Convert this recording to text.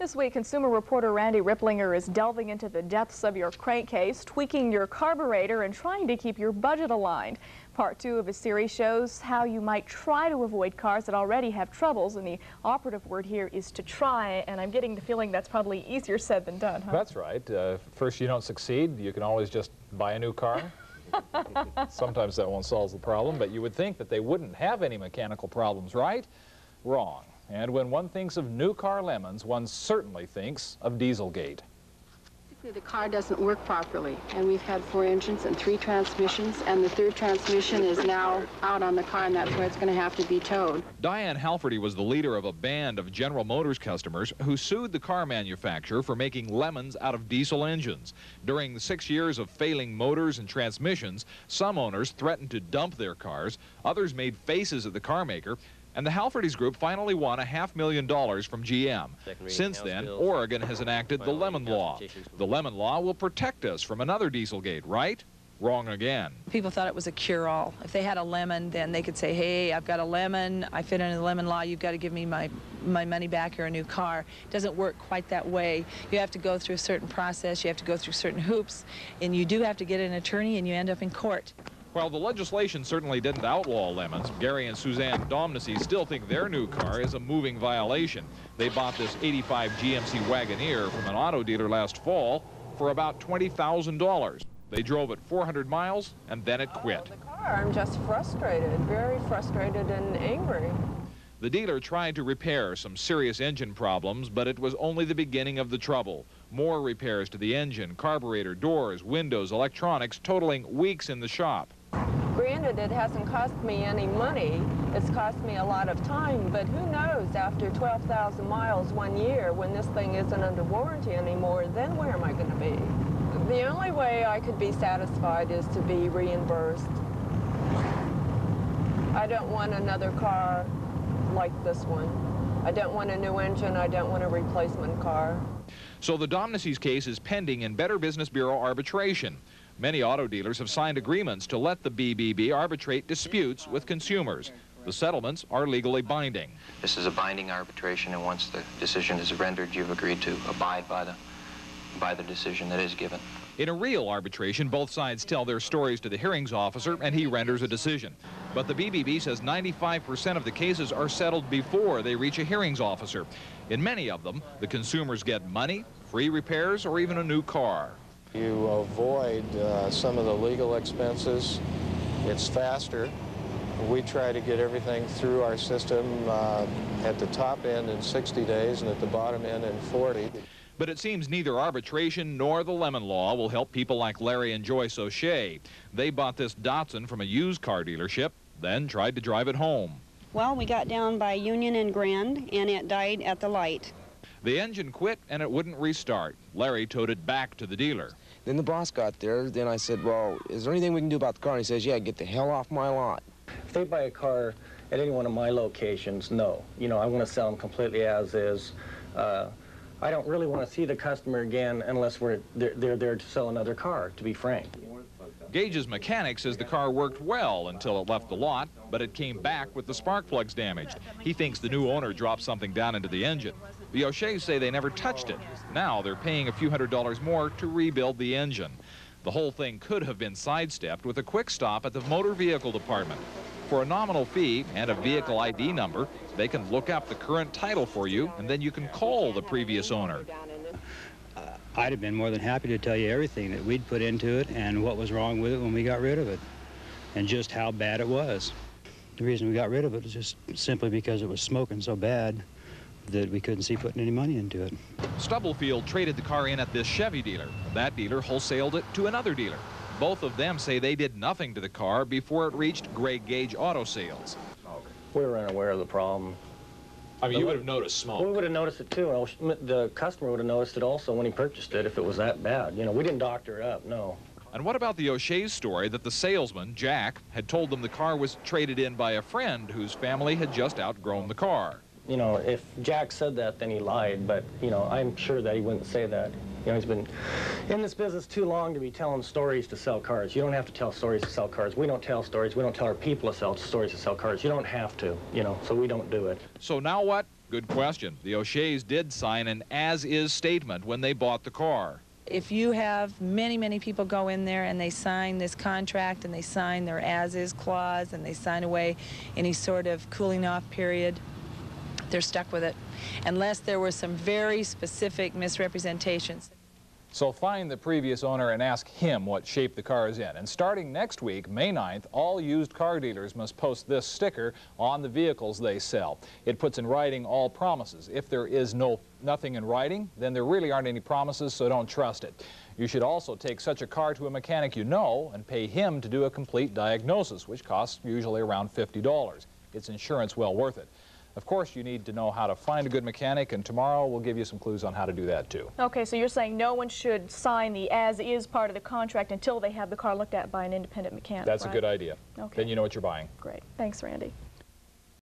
This week, consumer reporter Randy Ripplinger is delving into the depths of your crankcase, tweaking your carburetor, and trying to keep your budget aligned. Part 2 of his series shows how you might try to avoid cars that already have troubles, and the operative word here is to try, and I'm getting the feeling that's probably easier said than done, huh? That's right. First you don't succeed, you can always just buy a new car. Sometimes that won't solve the problem, but you would think that they wouldn't have any mechanical problems, right? Wrong. And when one thinks of new car lemons, one certainly thinks of Dieselgate. The car doesn't work properly, and we've had 4 engines and 3 transmissions, and the 3rd transmission is now out on the car, and that's why it's going to have to be towed. Diane HALFERTY was the leader of a band of General Motors customers who sued the car manufacturer for making lemons out of diesel engines. During the 6 years of failing motors and transmissions, some owners threatened to dump their cars, others made faces at the car maker, and the HALFERTY's group finally won $500,000 from GM. Since then, Oregon has enacted the Lemon Law. The Lemon Law will protect us from another Dieselgate, right? Wrong again. People thought it was a cure-all. If they had a lemon, then they could say, hey, I've got a lemon, I fit into the Lemon Law, you've got to give me my money back or a new car. It doesn't work quite that way. You have to go through a certain process, you have to go through certain hoops, and you do have to get an attorney, and you end up in court. While the legislation certainly didn't outlaw lemons, Gary and Suzanne Domnesey still think their new car is a moving violation. They bought this '85 GMC Wagoneer from an auto dealer last fall for about $20,000. They drove it 400 miles and then it quit. The car, I'm just frustrated, very frustrated and angry. The dealer tried to repair some serious engine problems, but it was only the beginning of the trouble. More repairs to the engine, carburetor, doors, windows, electronics, totaling weeks in the shop. Granted, it hasn't cost me any money. It's cost me a lot of time, but who knows, after 12,000 miles 1 year, when this thing isn't under warranty anymore, then where am I going to be? The only way I could be satisfied is to be reimbursed. I don't want another car like this one. I don't want a new engine. I don't want a replacement car. So the Domnesey's case is pending in Better Business Bureau arbitration. Many auto dealers have signed agreements to let the BBB arbitrate disputes with consumers. The settlements are legally binding. This is a binding arbitration, and once the decision is rendered, you've agreed to abide by the decision that is given. In a real arbitration, both sides tell their stories to the hearings officer, and he renders a decision. But the BBB says 95% of the cases are settled before they reach a hearings officer. In many of them, the consumers get money, free repairs, or even a new car. You avoid some of the legal expenses. It's faster. We try to get everything through our system at the top end in 60 days and at the bottom end in 40. But it seems neither arbitration nor the Lemon Law will help people like Larry and Joyce O'Shea. They bought this Datsun from a used car dealership, then tried to drive it home. Well, we got down by Union and Grand, and it died at the light. The engine quit, and it wouldn't restart. Larry towed it back to the dealer. Then the boss got there. Then I said, well, is there anything we can do about the car? And he says, yeah, get the hell off my lot. If they buy a car at any one of my locations, no. You know, I want to sell them completely as is. I don't really want to see the customer again unless they're there to sell another car, to be frank. Gage's mechanic says the car worked well until it left the lot, but it came back with the spark plugs damaged. He thinks the new owner dropped something down into the engine. The O'Sheas say they never touched it. Now they're paying a few $100s more to rebuild the engine. The whole thing could have been sidestepped with a quick stop at the motor vehicle department. For a nominal fee and a vehicle ID number, they can look up the current title for you, and then you can call the previous owner. I'd have been more than happy to tell you everything that we'd put into it and what was wrong with it when we got rid of it, and just how bad it was. The reason we got rid of it was just simply because it was smoking so bad that we couldn't see putting any money into it. Stubblefield traded the car in at this Chevy dealer. That dealer wholesaled it to another dealer. Both of them say they did nothing to the car before it reached GAGE Auto Sales. We were unaware of the problem. I mean, you would have noticed smoke. We would have noticed it too. The customer would have noticed it also when he purchased it if it was that bad. You know, we didn't doctor it up, no. And what about the O'Shea's story that the salesman, Jack, had told them the car was traded in by a friend whose family had just outgrown the car? You know, if Jack said that, then he lied, but, you know, I'm sure that he wouldn't say that. You know, he's been in this business too long to be telling stories to sell cars. You don't have to tell stories to sell cars. We don't tell stories. We don't tell our people to sell stories to sell cars. You don't have to, you know, so we don't do it. So now what? Good question. The O'Sheas did sign an as-is statement when they bought the car. If you have many people go in there and they sign this contract and they sign their as-is clause and they sign away any sort of cooling off period, they're stuck with it, unless there were some very specific misrepresentations. So find the previous owner and ask him what shape the car is in. And starting next week, May 9th, all used car dealers must post this sticker on the vehicles they sell. It puts in writing all promises. If there is nothing in writing, then there really aren't any promises, so don't trust it. You should also take such a car to a mechanic you know and pay him to do a complete diagnosis, which costs usually around $50. It's insurance well worth it. Of course, you need to know how to find a good mechanic, and tomorrow we'll give you some clues on how to do that too. Okay, so you're saying no one should sign the as-is part of the contract until they have the car looked at by an independent mechanic, That's right? a good idea. Okay. Then you know what you're buying. Great. Thanks, Randy.